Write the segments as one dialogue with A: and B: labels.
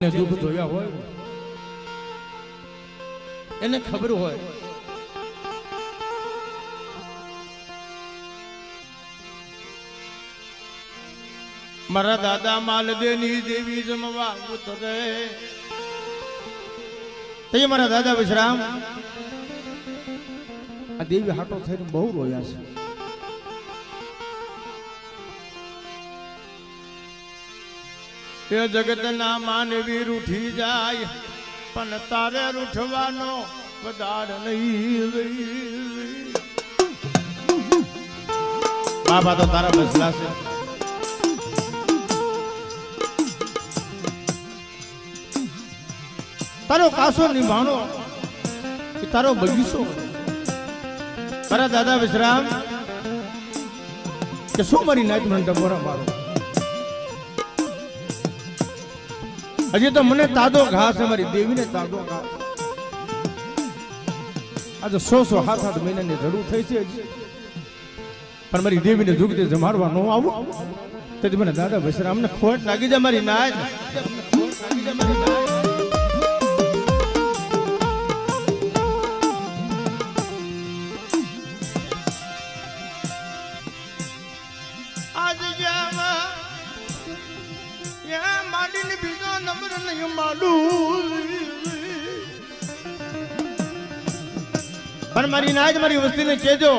A: ને દુઃખ જોયા હોય એને ખબર હોય મારા દાદા માલદેની દેવી જમવા ઉતરે તે મારા દાદા વિશ્રામ આ દેવી હાટો થઈને બહુ રોયા છે. એ જગતના માનવી રૂઠી જાય પણ તારે રૂઠવાનો વધાર નહીં. બાબા તો તારા બસલા છે. તારો કાસો નિભાણો કે તારો બગીચો. મારા દાદા વિશ્રામ કે શું મારી નાચ મને ડબોરા મારો. હજી તો મને તાદો ઘા છે, મારી દેવીને તાદો ઘા. આજે 100 મહિનાની જરૂર થઈ છે પણ મારી દેવીને જુગતે જમાડવા ન આવું તેથી મને દાદા વિશ્રામ ને ખોટ લાગી જાય મારી નાચ. પણ મારી નાજ મારી વસ્તીને કહેજો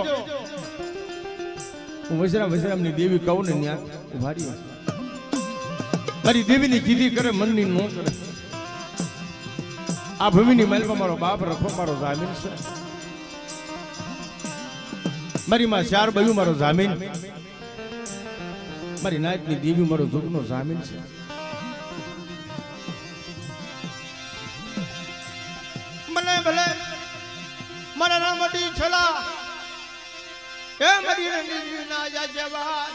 A: હું વિશ્રામ ની દેવી કહું ને ત્યાં ઉભા રહી. મારી દેવીની કીધી કરે મનની નો કરે. આ ભૂમિની માલમાં મારો બાપ રખો મારો જામીન છે. મારી માં 4 બયું મારો જામીન. મારી નાજની દેવી મારો જુગનો જામીન છે. મને ભલે મારા નામડી છલા એ મારી રંગી ના જા જવાન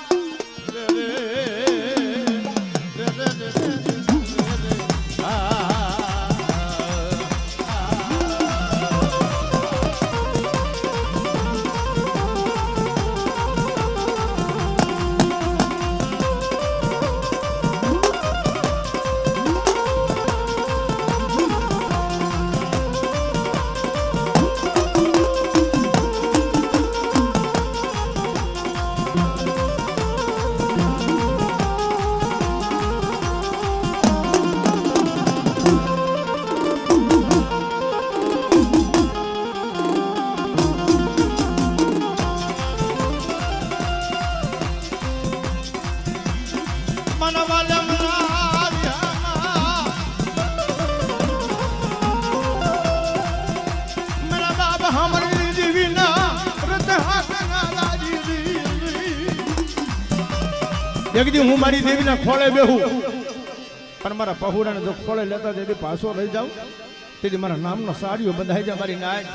A: એક દી હું મારી દેવીના ખોળે બેહું પણ મારા પહુડાને જો ખોળે લેતા જેથી પાછો રહી જાઉં તેથી મારા નામનો સાડીઓ બંધાઈ જાય મારી નાય.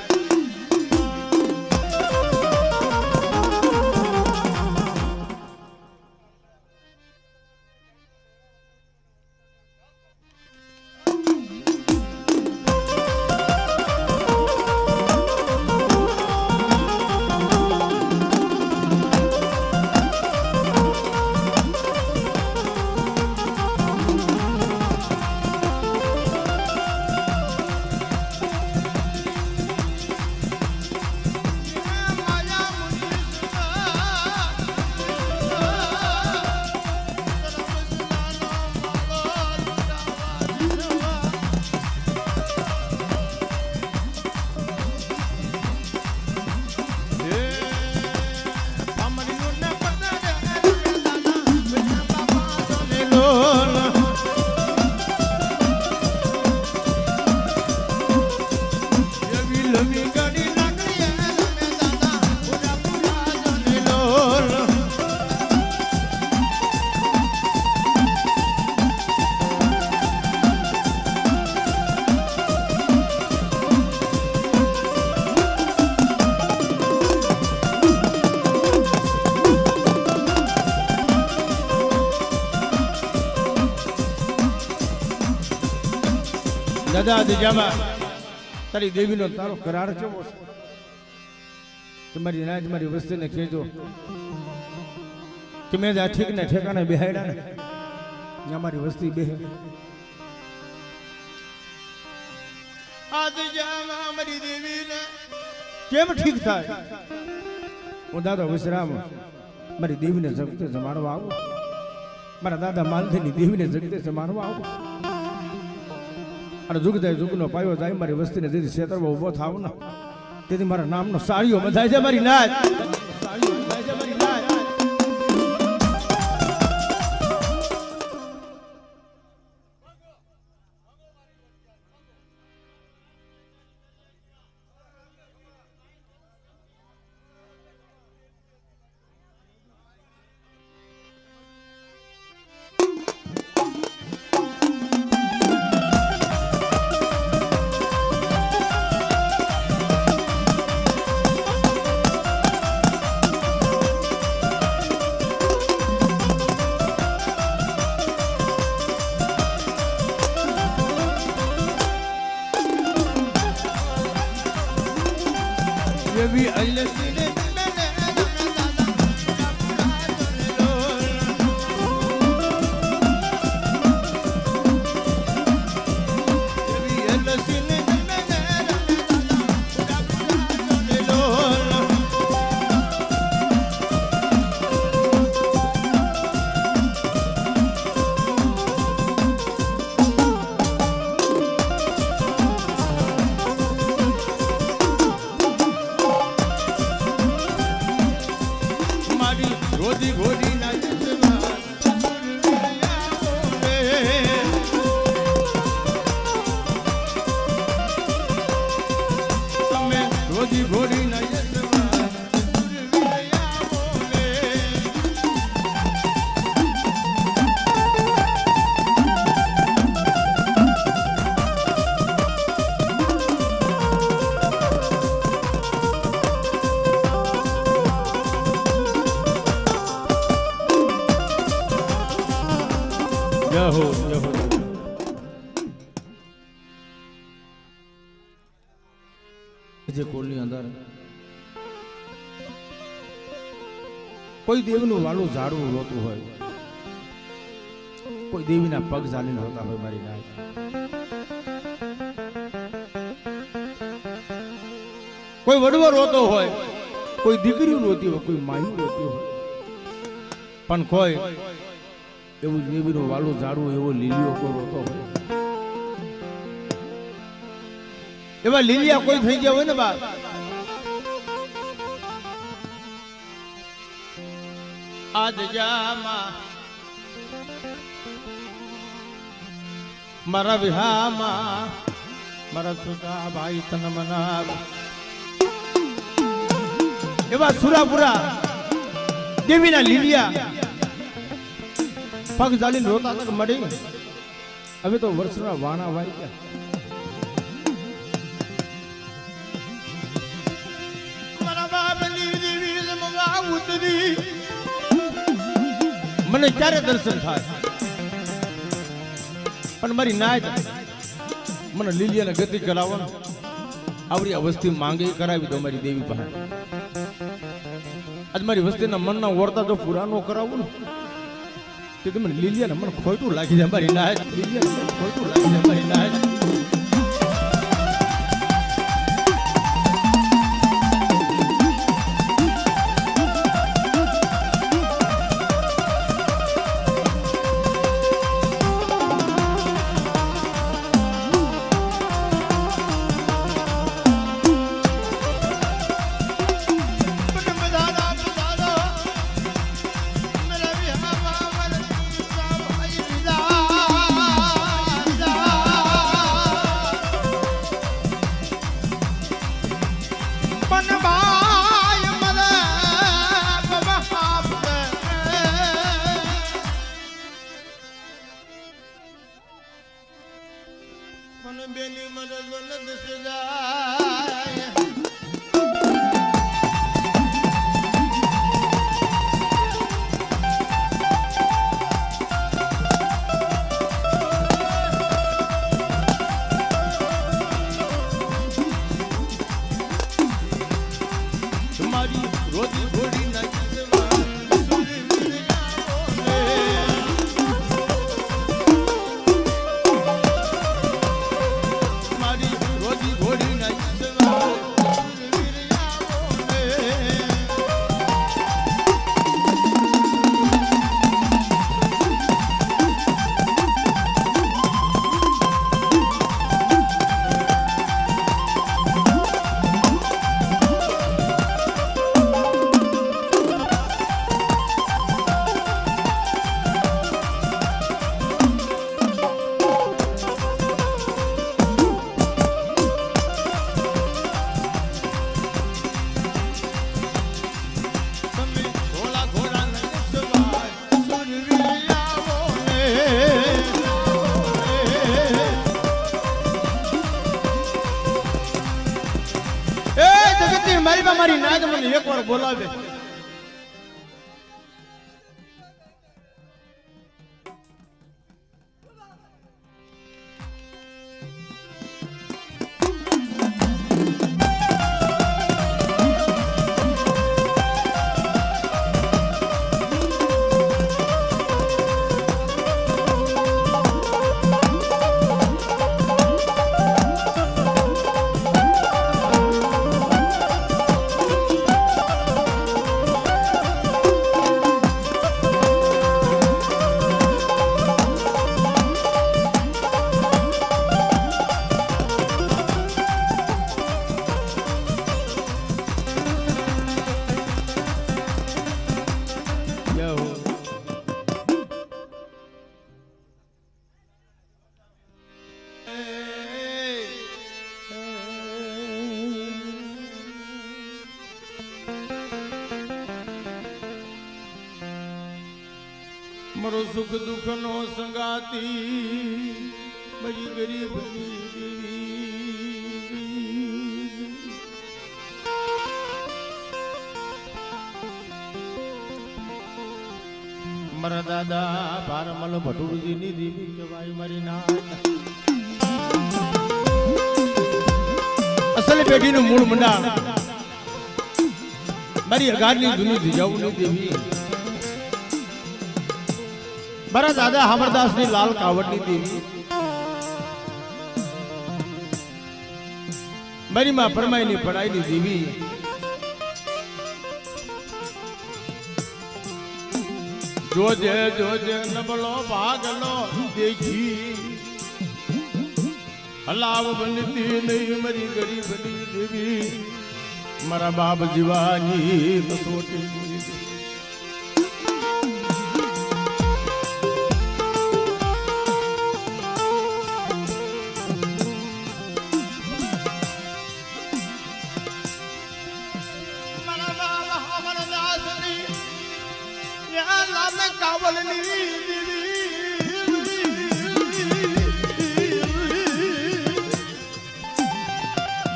A: દાદા દજામાં તારી દેવીનો તારો કરાર કેવો છે? તમારી નાજ મારી વસ્તીને કહેજો કે મેં આ ઠીક ને ઠેકાણે બેહાડ્યા ને ત્યાં મારી વસ્તી બેહે આજ જામાં મારી દેવીને કેમ ઠીક થાય હું દાદા વિશ્રામ મારી દેવીને જગતે જમાડવા આવું મારા દાદા માલધીની દેવીને જગતે જમાડવા આવું અને જુગ જાય જુગનો પાયો જાય મારી વસ્તીને જેથી ક્ષેત્રમાં ઊભો થાવ ને તેથી મારા નામનો સાળીઓ બંધાય છે મારી નાચ સાળીઓ બંધાય છે મારી નાચ Baby, I love you. ગોદી ગોદી ના તમે ગોદી ગોદી ના યહો યહો જે કોલની અંદર કોઈ દેવનું વાલું ઝાડવું રોતું હોય, કોઈ દેવીના પગ ઝાલીને હોતા હોય મારી નાય, કોઈ વડવો રોતો હોય, કોઈ દીકરી રોતી હોય, કોઈ માયું રોતી હોય, પણ કોઈ એવું દેવીનું વાલું ઝાડવું એવો લીલીઓ કોઈ રોતો હોય, એવા લીલિયા કોઈ થઈ ગયા હોય ને બાપ, આજ જામાં મારા વિહામાં મારા સુતા ભાઈ તન મનાવ એવા સુરાપુરા દેવીના લીલિયા પગ ઝાલીને રોતા તક મળી. હવે તો વર્ષના વાણા વાઈ ગયા. મને ક્યારે દર્શન થાય પણ મારી નાય મને લીલિયાને ગતિ કરાવવાનું આવડી આ વસ્તી માંગે કરાવી દો મારી દેવી પાસે. આજ મારી વસ્તીના મનના વર્તા જો પૂરા ન કરાવું ને તો મને લીલિયાને મને ખોટું લાગી જાય મારી નાય, લીલિયાને ખોટું લાગી જાય મારી નાય. રોજી માં મારી નાદ મને એકવાર બોલાવે. મારો સુખ દુઃખ નો સંગાતી મારી ગરીબની દેવી. મારા દાદા ભારમલ ભટુરજીની દેવી કહેવાય મારી નાદ. અસલ પેઢીનું મૂળ મંડાણ મારી અગાડની જૂની ધીજાઓની દેવી. મારા દાદા હામરદાસ ની લાલ કાવડની દેવી. મારી માં પરમાઈ ની પડાઈ ની દેવી. જોજે જોજે નબળો ભાગલો દેખી હલાવ બનતી નહીં મારી ગરીબની દેવી. મારા બાપ જીવાની કસોટી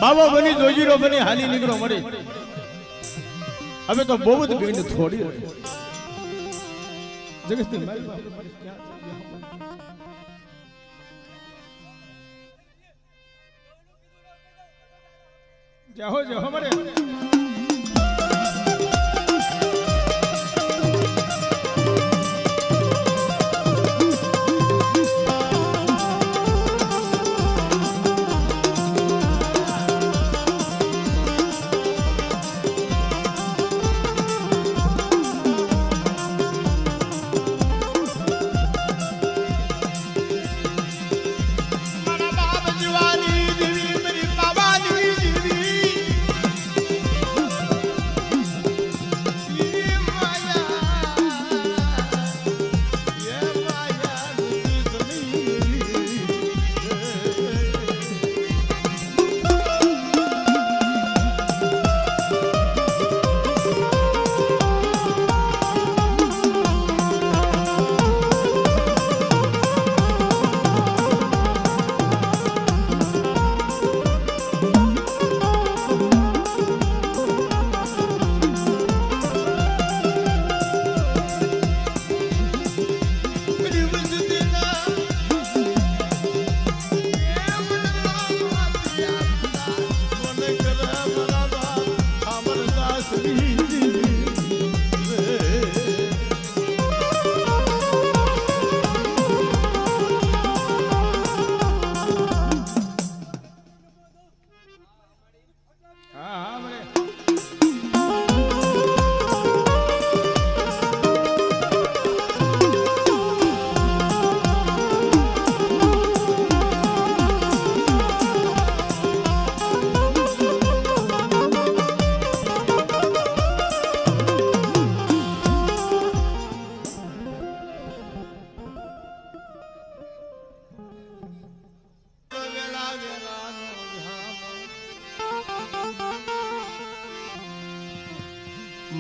A: બાબા બની જોજીરો બની હાલી નીકળો મળે. હવે તો બહુ જ ગઈને થોડી જગતની મારી જાહો જાહો મળે.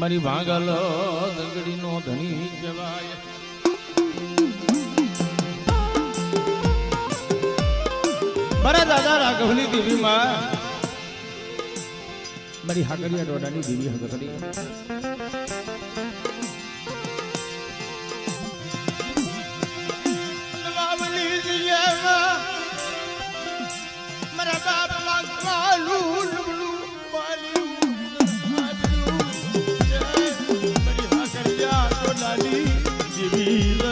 A: મારી ભાંગલ દંગડી નો ધણી કહેવાય. મારા દાદા રાઘવની દેવીમાં મારી હાકરિયા ડોડાની દેવી હકડી મારા બાપ લાગવાલું મારી હાકરિયા ડોડાની દેવી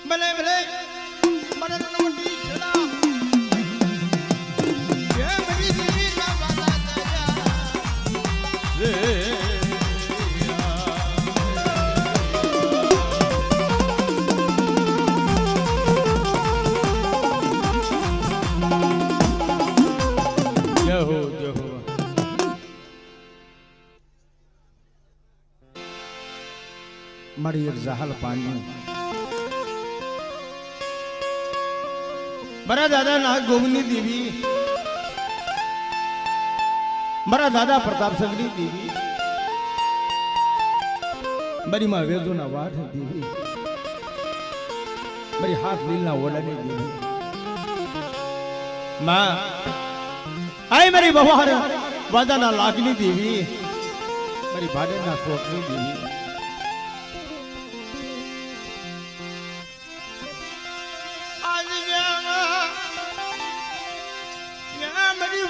A: ભલે ભલે મને નમતી છડા જે મરી દેવી ના વાલા તજા રે જય હો મારી એક જહાલ પાણી મારા દાદા નાગ ગોવિંદની દેવી મારા દાદા પ્રતાપસંગની દેવી મારી માં વેદોના વાઠ દેવી મારી હાથ લીલના ઓડાની દેવી માં આય મારી બહાર વાદાના લાગની દેવી મારી ભાડેના શોકની દેવી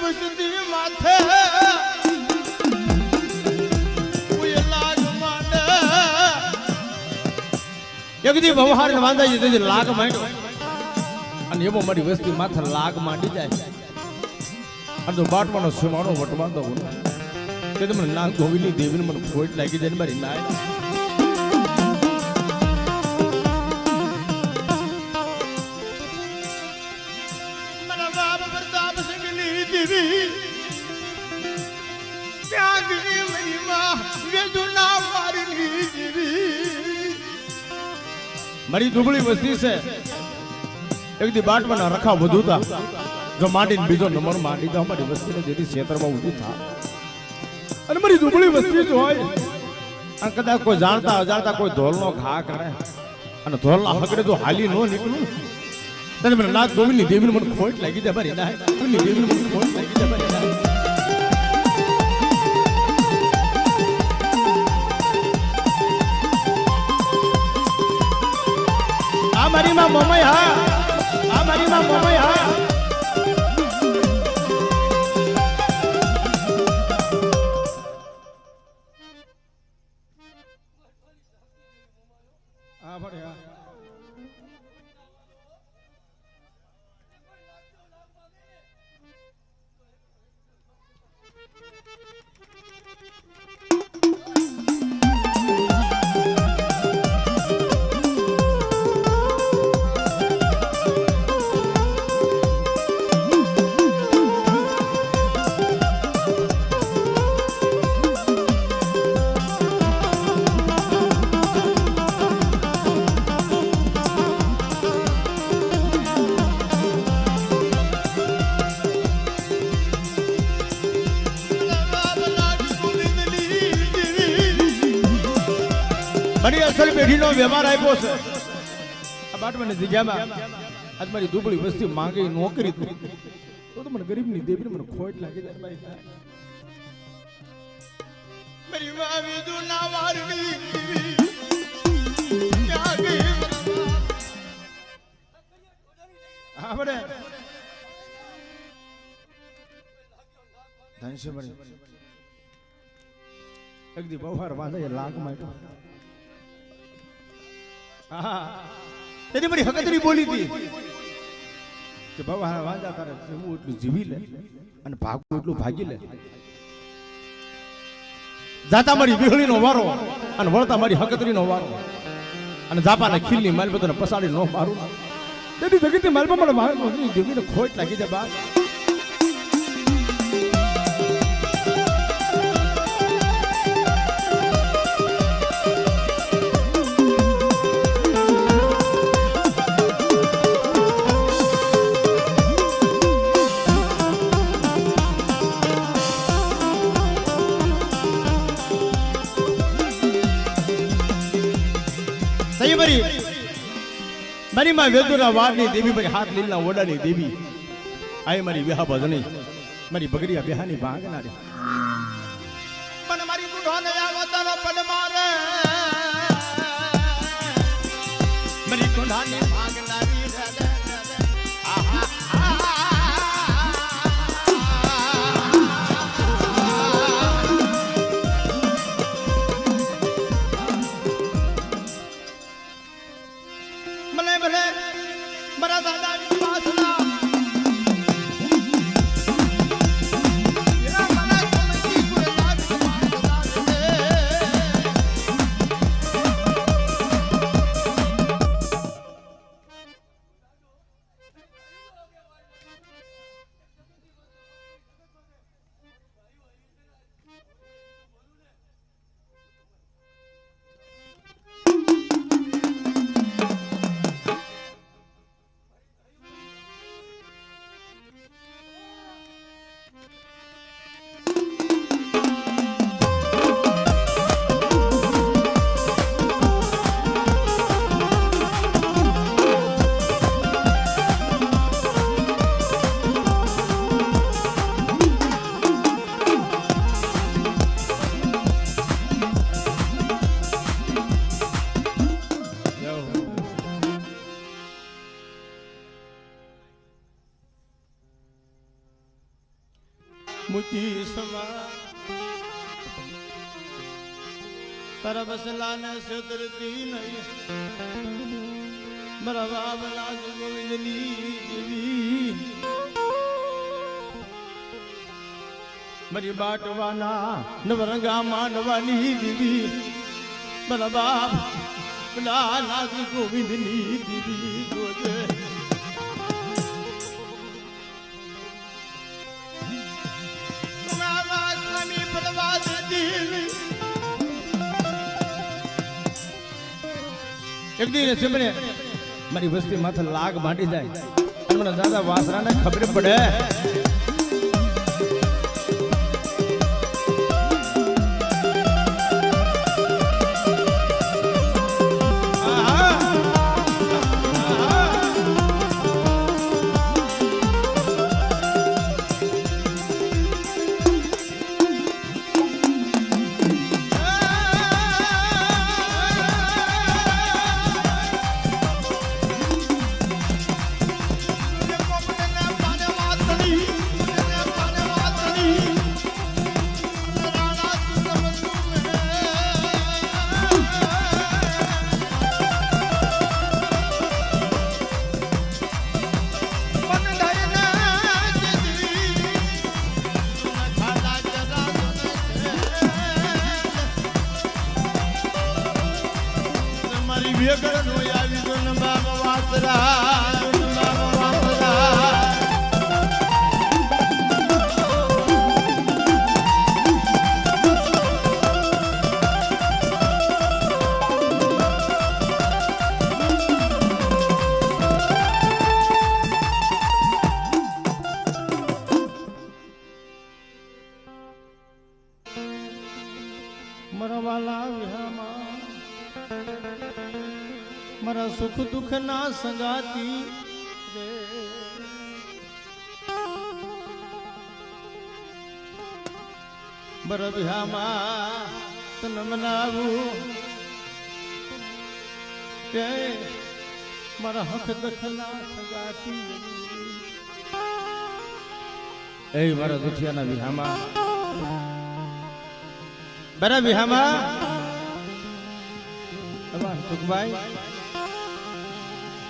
A: વસતી માથે કોઈ લાગ માંડે એકદી બહાર ને વાંધા જતી લાગ માંડ્યો અને એવો મારી વસ્તી માથે લાગ માંડી જાય અને તો બાટવાનો સુમાણો વટવાતો હું કે તમને નાગ ગોવિંદની દેવીને મને ખોટ લાગી જાય ને મારી નાય મારી દુબળી વસ્તી છે એક દી બાટવાના રખા વધુ હતા જો માંડીને બીજો નંબર માંડી તો અમારી વસ્તીને જેથી ક્ષેત્રમાં ઊભી થા અને મારી દુબળી વસ્તી જ હોય અને કદાચ કોઈ જાણતા અજાણતા કોઈ ધોલનો ઘા કરે અને ધોલના હગડે જો હાલી નો નીકળું તને મને નાગ ગોવિંદની દેવીને મને ખોટ લાગી જાય મારી નાય ગોવિંદની દેવીને મને ખોટ લાગી જાય મારી નાય આ મારી માં મમય હા આ મારી માં મમય હા આ ભડે હા ઘણી અસલ પેઢીનો વ્યવહાર આપ્યો છે આ બાટવાની જગ્યામાં આજ મારી દુબળી વસ્તી માંગે નોકરી તો મને ગરીબની દેવી મને ખોટ લાગી જાય ભાઈ મારી વાવી દુના વારની ક્યાં ગઈ આપણે ધનશે મળી એકદી બહાર વાંધે લાગ માટો હા તેની મારી હકતરી બોલી હતી કે બહાર વાંધા તારે હું એટલું જીવી લે અને ભાગવું એટલું ભાગી લે જાતા મારી વિહળીનો વારો અને વળતા મારી હકતરીનો વારો અને જાપાના ખીલની માલપતને પસાડી નો મારું તેની જગતની માલપા મને મારી જમીને ખોટ લાગી જાય બા મારી માં વેદુરા વારની દેવી મારી હાથ લીલના ઓડાની દેવી આય મારી વિહા ભજની મારી બગડિયા બેહાની ભાંગનારી મને મારી બુઢોને આવતાનો પડ મારે મારી બુઢાની ભાંગનારી આહા मुझी समा तारा बसला ने सुधरती नहीं मरा बाबला गोविंदनी देवी मरी बाटवाना नवरंगा मानवानी देवी मरा बाप बला गोविंदनी देवी गोजे એક દિવસ મને મારી વસ્તી માથે લાગ માંડી જાય અને મને દાદા વાસરાને ખબર પડે મરવાલા વિહામાં મારા સુખ દુઃખ ના સંગાતી રે બરભ્યામાં તન મનાવું કે મારા હક દખના સંગાતી એ મારા દુખિયાના વિહામાં બરા વિહામાં તમાર સુખભાઈ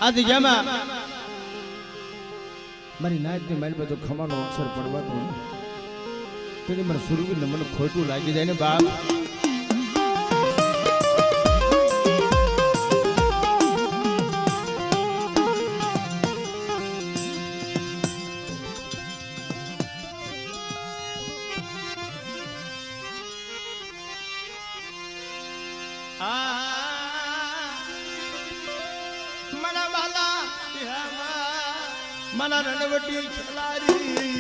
A: આ દિજામાં મારી નાયતની મારી બધો ખમાનો અક્ષર પડવાતો તેની મને સુરવીરને મને ખોટું લાગી જાય ને બાપ મના રણવટી છલારી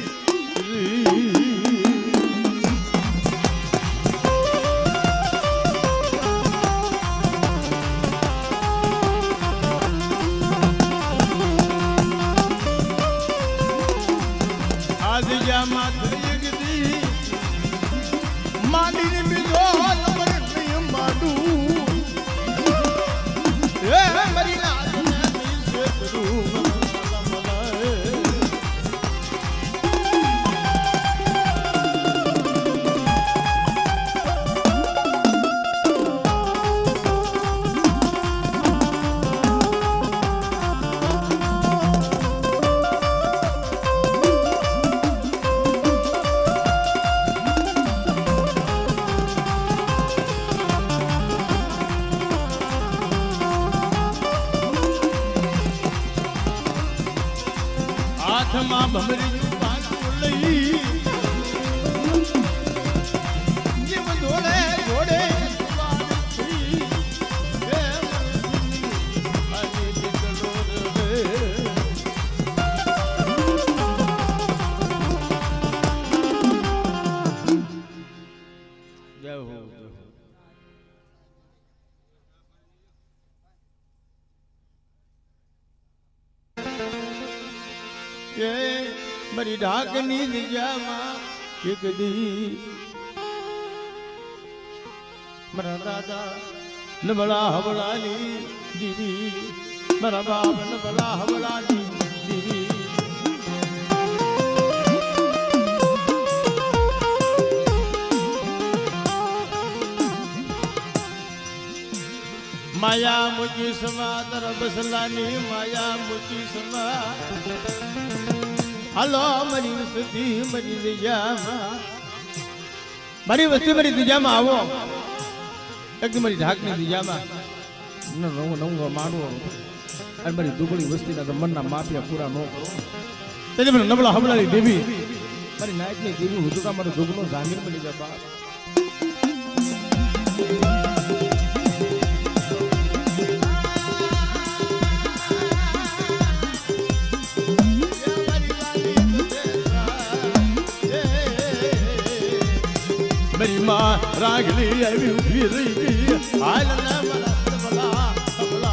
A: આજ જામાં થઈ ગઈ માની બીજો નંબર નહીં માડું એ મરી નાથ ને સે કરું હાથમાં ભમરી પાકું લઈ જીવ જોડે જોડે મારી ઢાકની દિજામાં એક દી મારા દાદા નબળા હવળાની દીવી મારા બાપ નબળા હવળાની દીવી માયા મુજી સમા તર બસલાની માયા મુજી સમા હાલો મારી વસ્તી મારી દિજામાં મારી વસ્તી મારી દિજામાં આવો એકદમ મારી ઢાકની દિજામાં નવું માનવો અને મારી દુબળી વસ્તીના તો મનના માફિયા પૂરા ન કરો તેને મને નબળા હમણાની દેવી મારી નાયકની દેવી હું તો મારો જોગનો જામીન બની જાય બાપ मेरी माँ रागली आई उभी रही गई हाल ना मला तबला तबला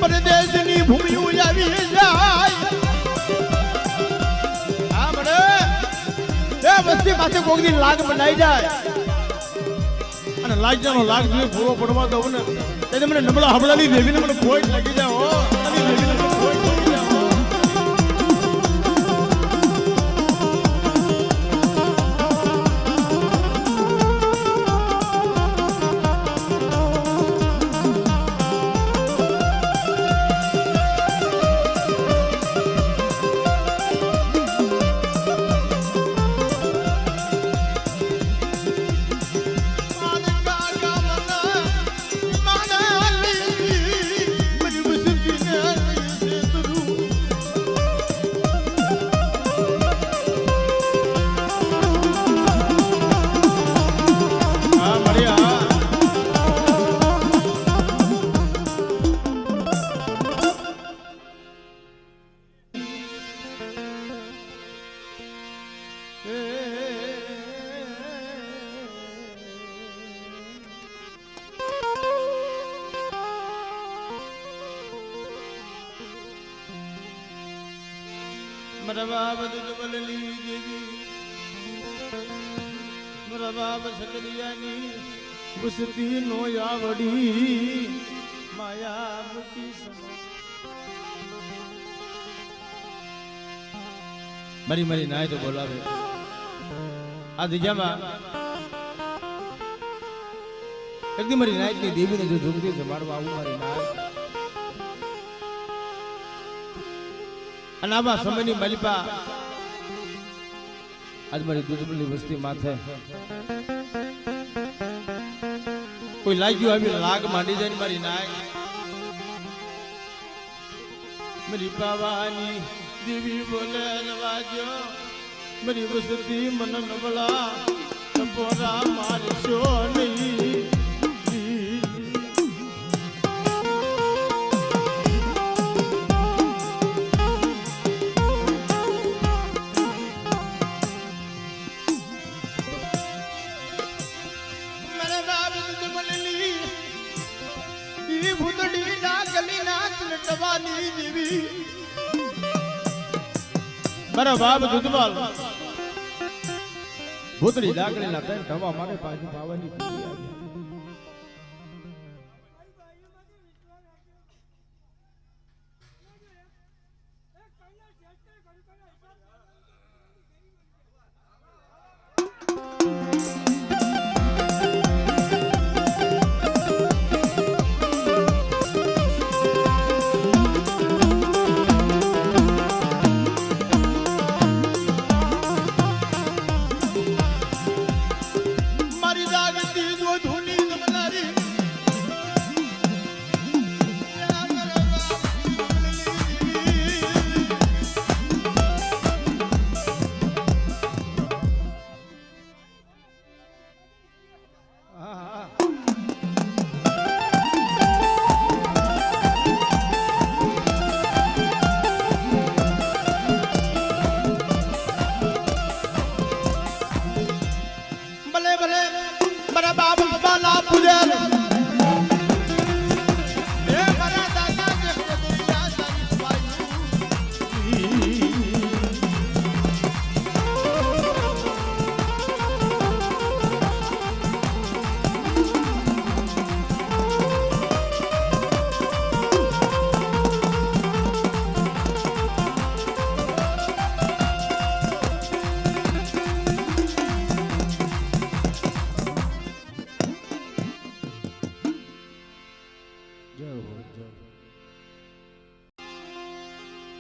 A: પરદેશની ભૂમિ આવી જાય આમણે એ વસ્તી પાસે કોક દી લાગ બનાઈ જાય અને લાગજાનો લાગ જો પૂરો પડવા દઉં ને એટલે મને નબળા હબળાની દેવીને મને કોઈ લાગી જાય હો અને દેવીને મને કોઈ લાગી જાય હો મારા બાપ દુજવલની દેવી મારા બાપ સકરિયાની બુસતી નો આવડી માયા મૂકી મારી મારી નાય તો બોલાવે આ દિજામાં એકદી મારી નાયની દેવીને જો જોગતી જમાડવા આવું મારી નાય અને આવા સમયની મલિપા આજ મારી દુજબલી વસ્તી માથે કોઈ લાગ્યું આવી લાગ માંડી જાય મારી નાય મારી પાવાની દેવી બોલે નવાજો મારી વસ્તી મન નબળા ટપોરા મારશો નહીં મારા બાપ દુધવાલ ભૂતળી લાકડી ના તન ઢવા મારે પાછી પાવાની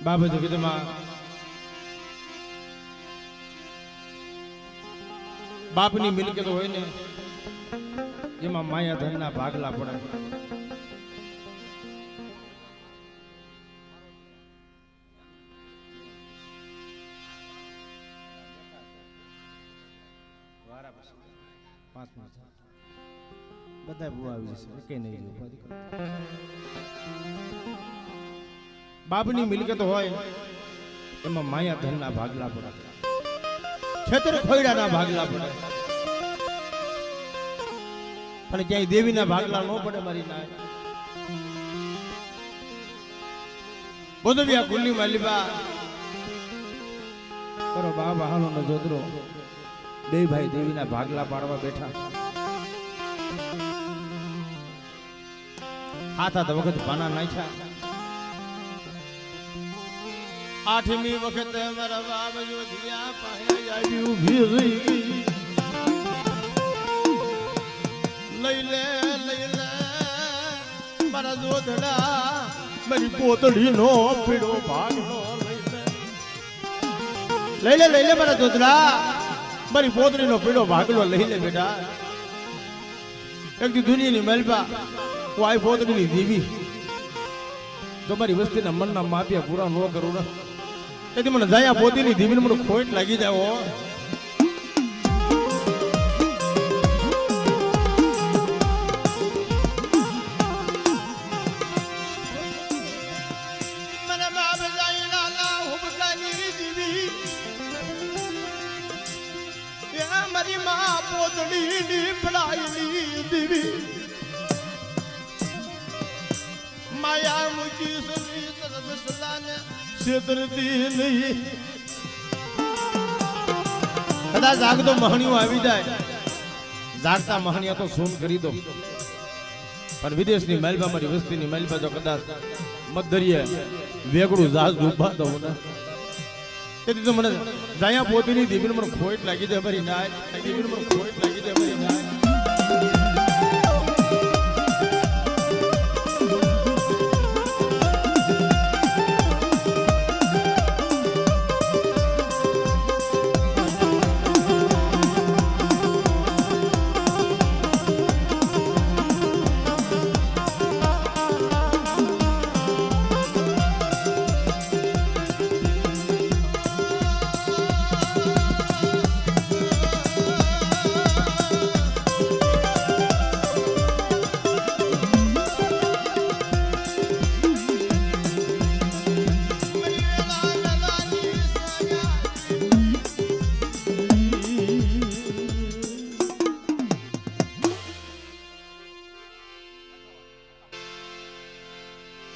A: બાબત વિધમાં બાપની મિલકત હોય ને એમાં માયા ધનના ભાગલા પડે બધા બહુ આવી જશે કઈ નહીં બાપની મિલકત હોય એમાં માયા ધનના ભાગલા પડે છેતર ખોયડાના ભાગલા પડે પણ ક્યાંય દેવીના ભાગલા ન પડે મારી નાય બોધવ્યા કુલ્લી માલિબા કરો બાબા હાલો ન જોતરો બે ભાઈ દેવીના ભાગલા પાડવા બેઠા હાથા તો વખત પાના નાખ્યા આઠમી વખતે મારા બાપ જોધિયા પાસે આવી ઊભી રહી લઈ લે મારા જોધડા મારી પોતડીનો પીડો ભાગનો લઈ લે મારા જોધડા મારી પોતડીનો પીડો ભાગલો લઈ લે બેટા એક દી દુનિયાની મલબા હું આ પોતડીની દેવી જો મારી વસ્તીના મનના માપ્યા પૂરા ન કરું ને તેથી મને જાયા પોતીની દેવીને મને ખોટ લાગી જાવ મારી માં પોતડીની પડાયેલી દેવી માયા મૂકી સમી તરફ સલાને છેતરતી નહીં કદાચ જાગતો મહણીઓ આવી જાય જાગતા મહણીયા તો સૂન કરી દો પણ વિદેશની માલબા મારી વસ્તીની માલબા જો કદાચ મધદરિયે વેગડું જહાજ ડૂબા દઉં ને તેથી તો મને જાયા પોતીની દીવીને મને ખોટ લાગી જાય મારી નાય દીવીને મને ખોટ લાગી જાય મારી નાય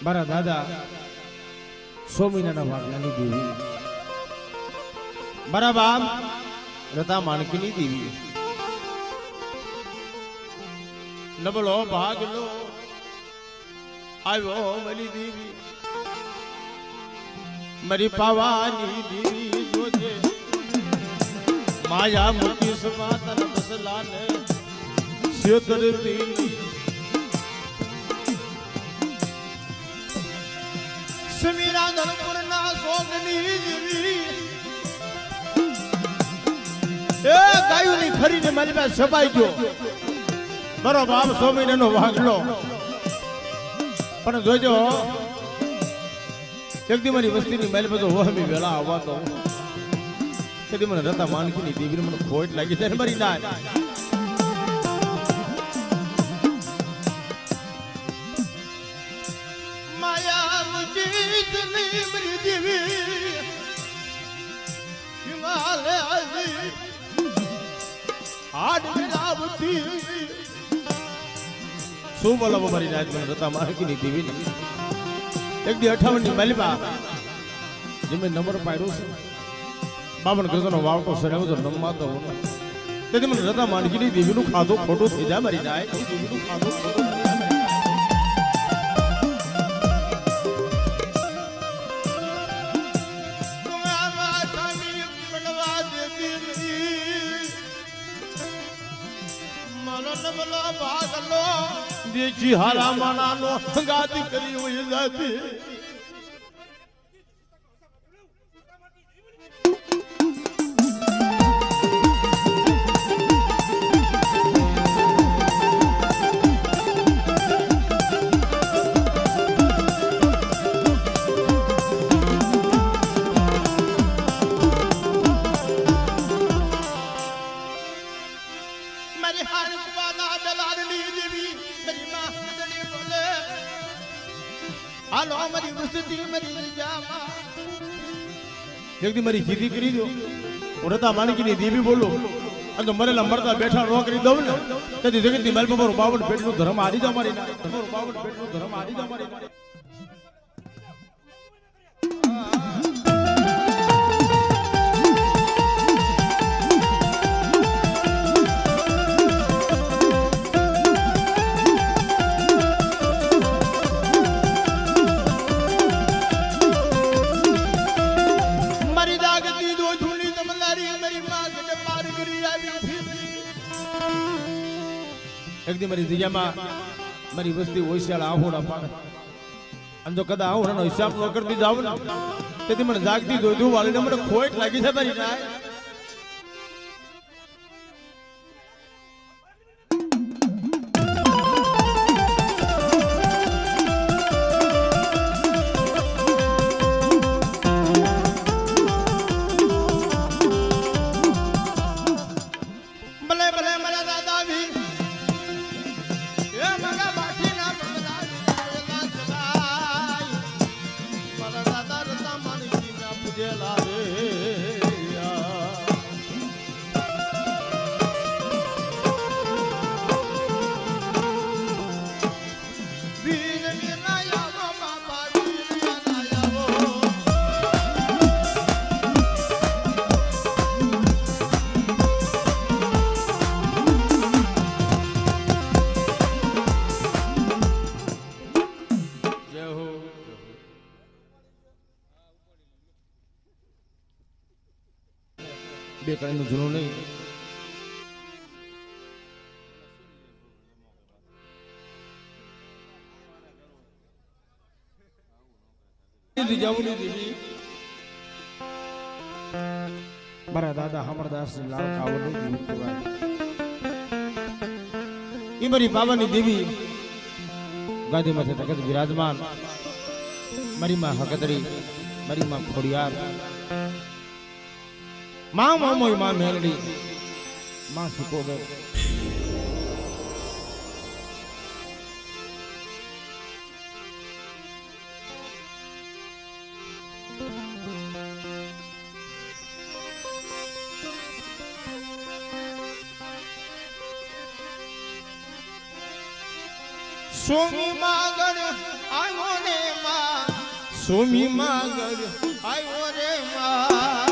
A: મારા દાદા સોમીનાના વાગલાની દેવી મારા બાપ રતા માણકીની દેવી નબળો ભાગલો આવ્યો મારી દેવી મારી પાવાની દેવી જોજે માયા મૂકી સમાતન બસલાને છેતરતી સમીરા ધનપુરના સોગની દેવી એ ગાયુની ખરીને મારી પાસે છપાઈ ગયો મારો બાપ સોમીનાનો વાગલો પણ જોજો એક દી મારી વસ્તીની મારી પાસે વહમી વેળા આવવા તો કદી મને રતા માનકીની દેવીને મને ખોટ લાગી ત્યારે મારી ના શું બોલાવો મારી નાચ મને રતા માણકીની દેવી એક દી 58 ની માલિપા જે મેં નંબર પાડ્યો છે 52 ગજનો વાવટો સડાવ્યો તો નમવાતો તેથી મને રતા માણકીની દેવીનું ખાધું ખોટું થઈ જાય મારી નાચ દેવીનું ખાધું ખોટું ભાગલો દેખી હારા માનાનો ગાદી કરી હોય જાતી એક દી મારી જીદી કરી દો હું રતા માણકીની દેવી બોલું અને તો મરેલા મરતા બેઠા ન કરી દઉં ને તેથી જગતની માલ પર 52 પેટનું ધર્મ હારી જાવ મારી 52 પેટનું ધર્મ હારી જાવ મારી એક દી મારી દિયામાં મારી વસ્તી હોશિયાર આહોડા પાડે અને જો કદા આહોડાનો હિસાબ ન કરતી જાવ ને તેથી મને જાગતી જોયું વાલીને મને ખોટ લાગી છે તારી નાય બે કણીનું જૂનું નહીં. મારા દાદા અમરદાસ લાલ કાવડની દેવી કહેવાય. એ મારી બાબાની દેવી ગાદી માથે તખત બિરાજમાન. મારી માં હકતરી, મારી માં ખોડિયાર, માં મોમોય, માં મેલડી, માં સુકોદર. સોમી માગર આવ્યો રે માં, સોમી માગર આવ્યો રે માં.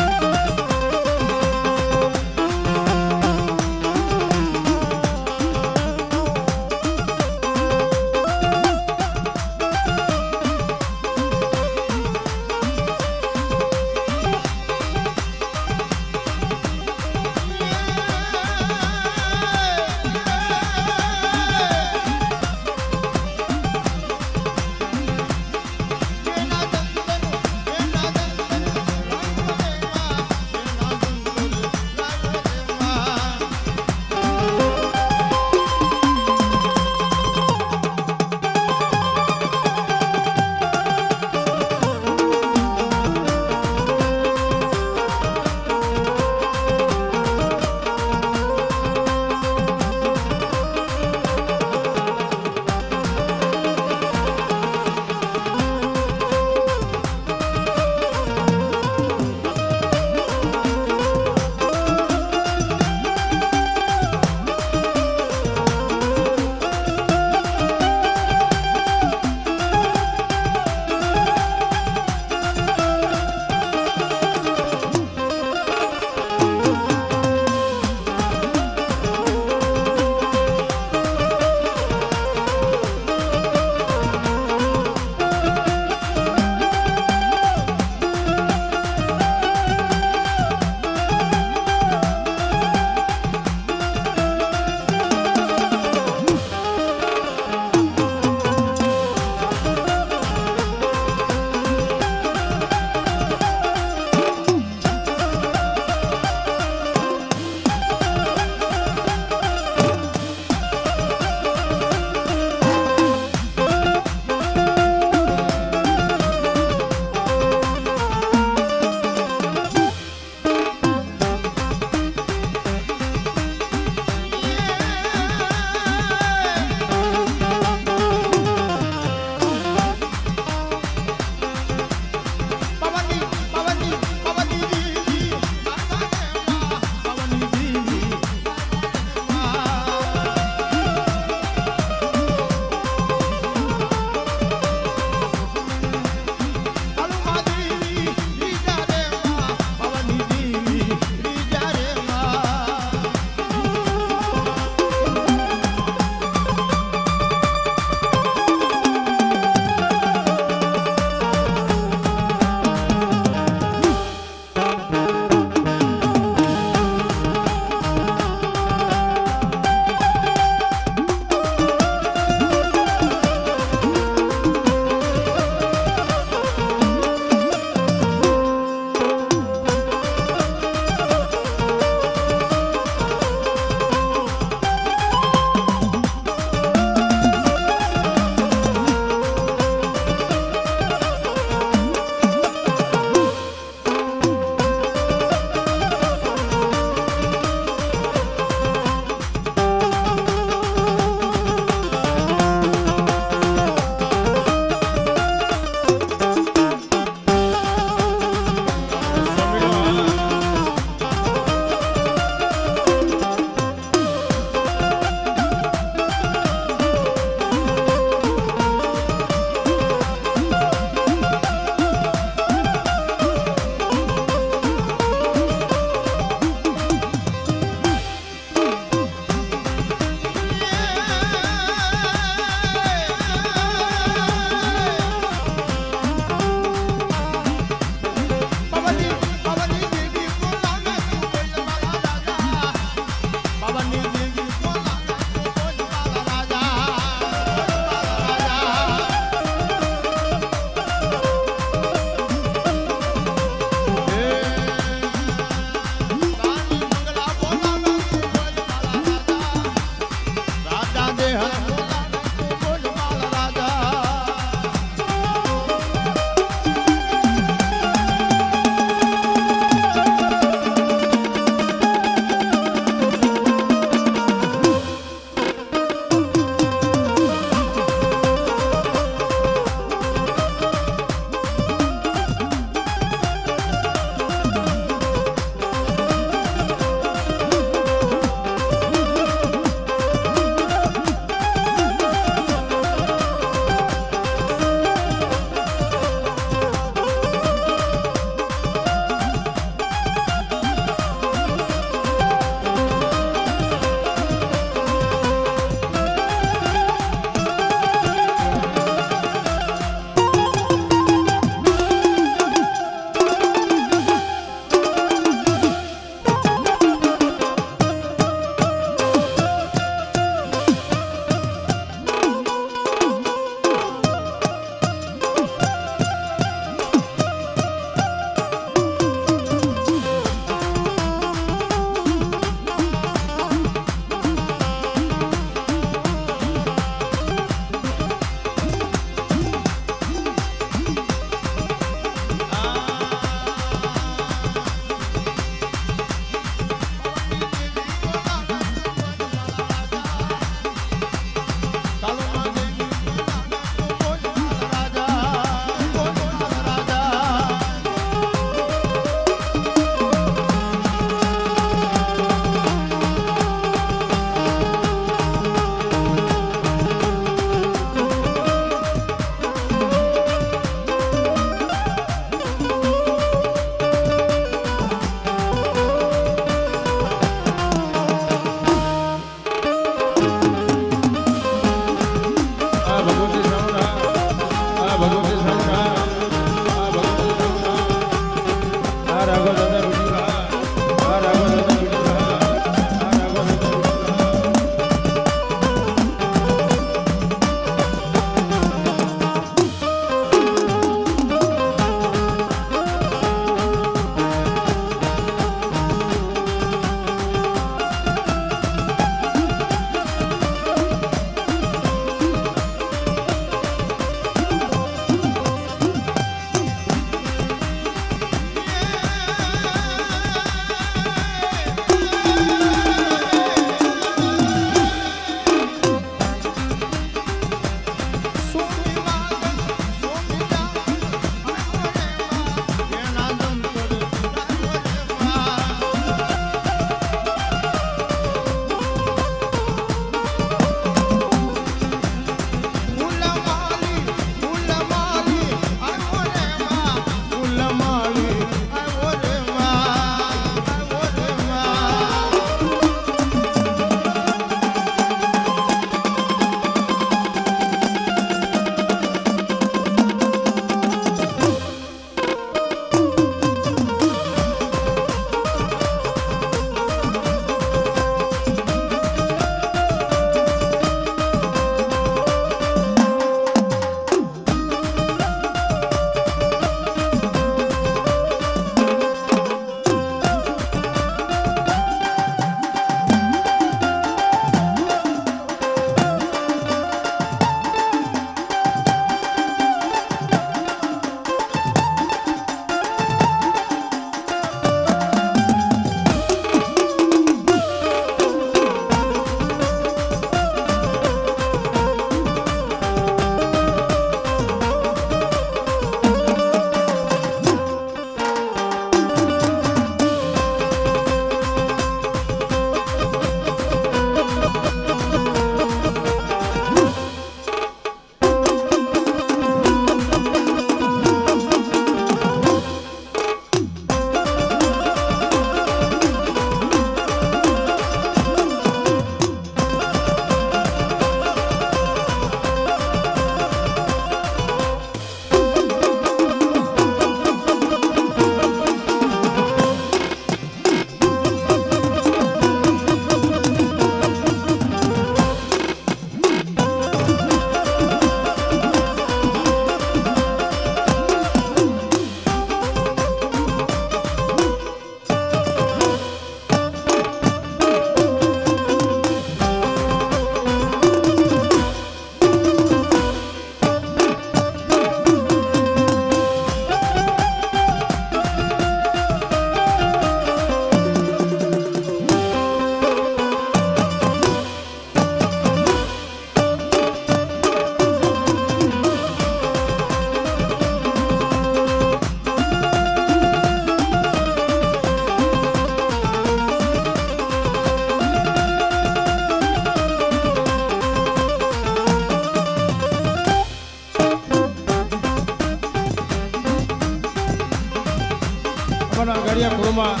A: કાળિયા કુળમાં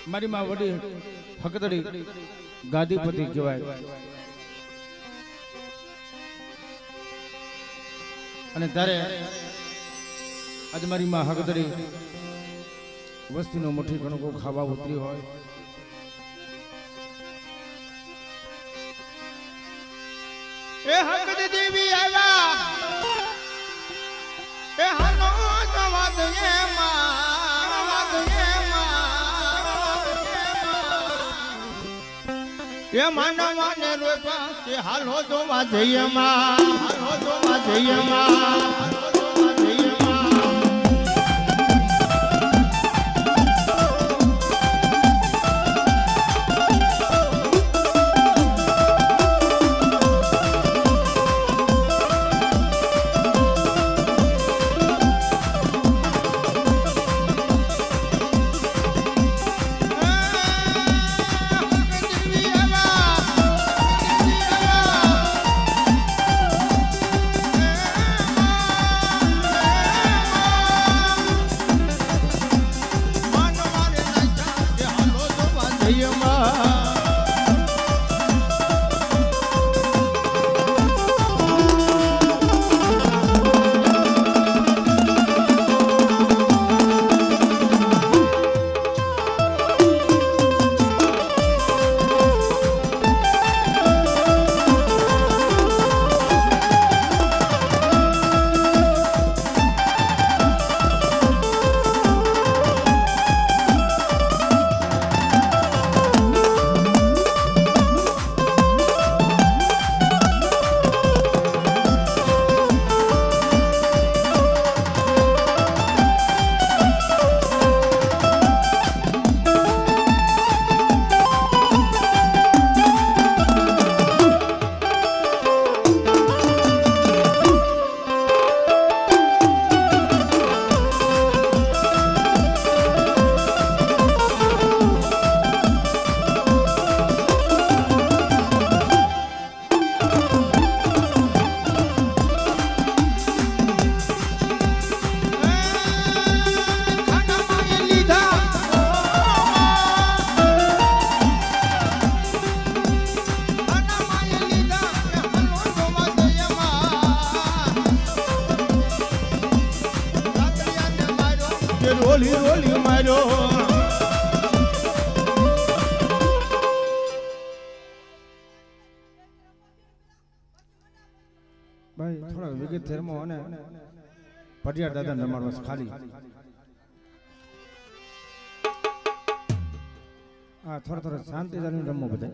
A: મારી માં વડી હકતડી ગાદીપતિ કહેવાય અને ત્યારે આજે મારી માં હકતડી વસ્તીનો મુઠ્ઠી કણકો ખાવા ઉતરી હોય
B: એ હકત દેવી આવ્યા એ હાનો સમાદ એ માનવાને રોપા કે હાલો જોવા જઈએ માં હાલો જોવા જઈએ માં રોલી રોલી મારો
A: ભાઈ થોડા વિગત થેરમો અને પટિયાર દાદા રમાડવા ખાલી હા થોડા શાંતિ જાળવીને રમો બધા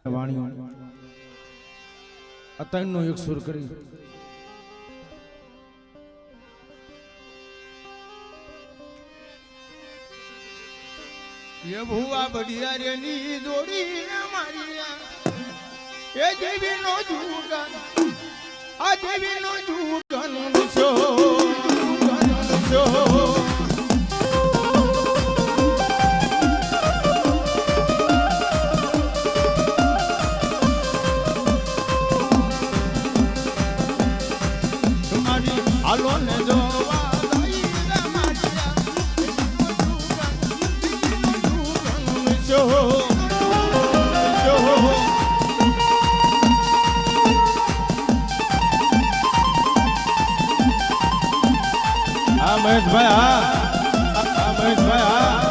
A: વાણીઓ અતાઈનો એક સુર કરી
B: એ ભુવા બડિયારે ની જોડી મારિયા એ દેવી નો જુગન આ દેવી નો જુગન છો હાલો ને જોવા લઈ રે મારિયા
A: હા મહેશભાઈ હા મહેશભાઈ હા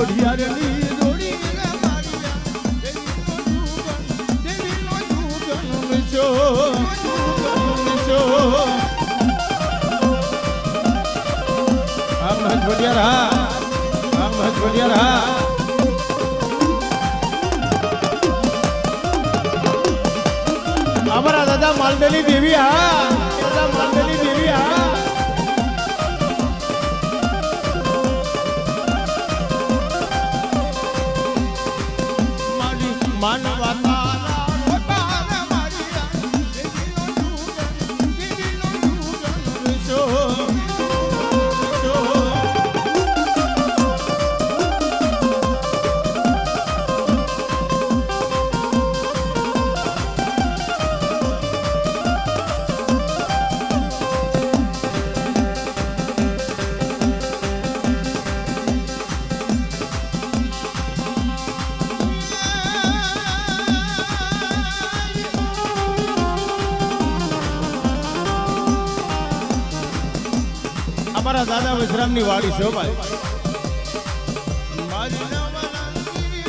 B: બઢિયારની જોડી રે મારિયા દેવીનો જુગન મિશો
A: આમ હજ બઢિયા રહા અમારા દાદા માલદેલી દેવી દાદા માલદેલી દેવી
B: માનવા તારા ખોટા મારિયા દેવીનો જુગન મિશો
A: અમારા દાદા વિશ્રામની વાડી છે ભાઈ
B: મારી નવરંગી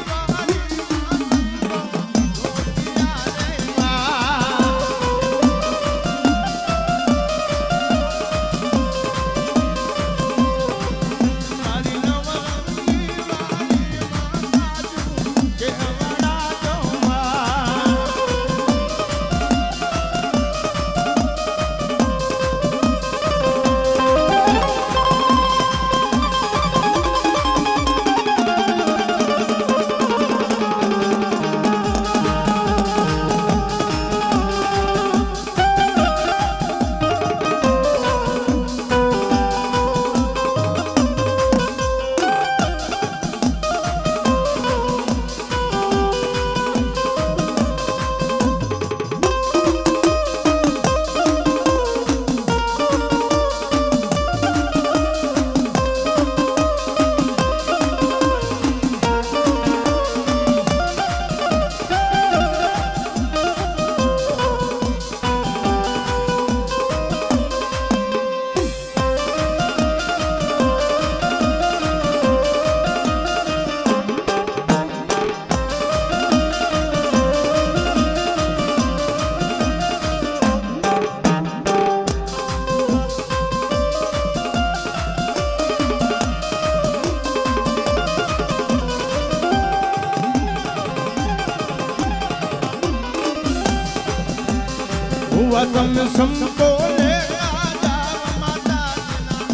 B: વતન સંતો લે રાજા માતાજીના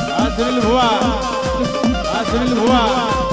A: આ સુનિલ ભુવા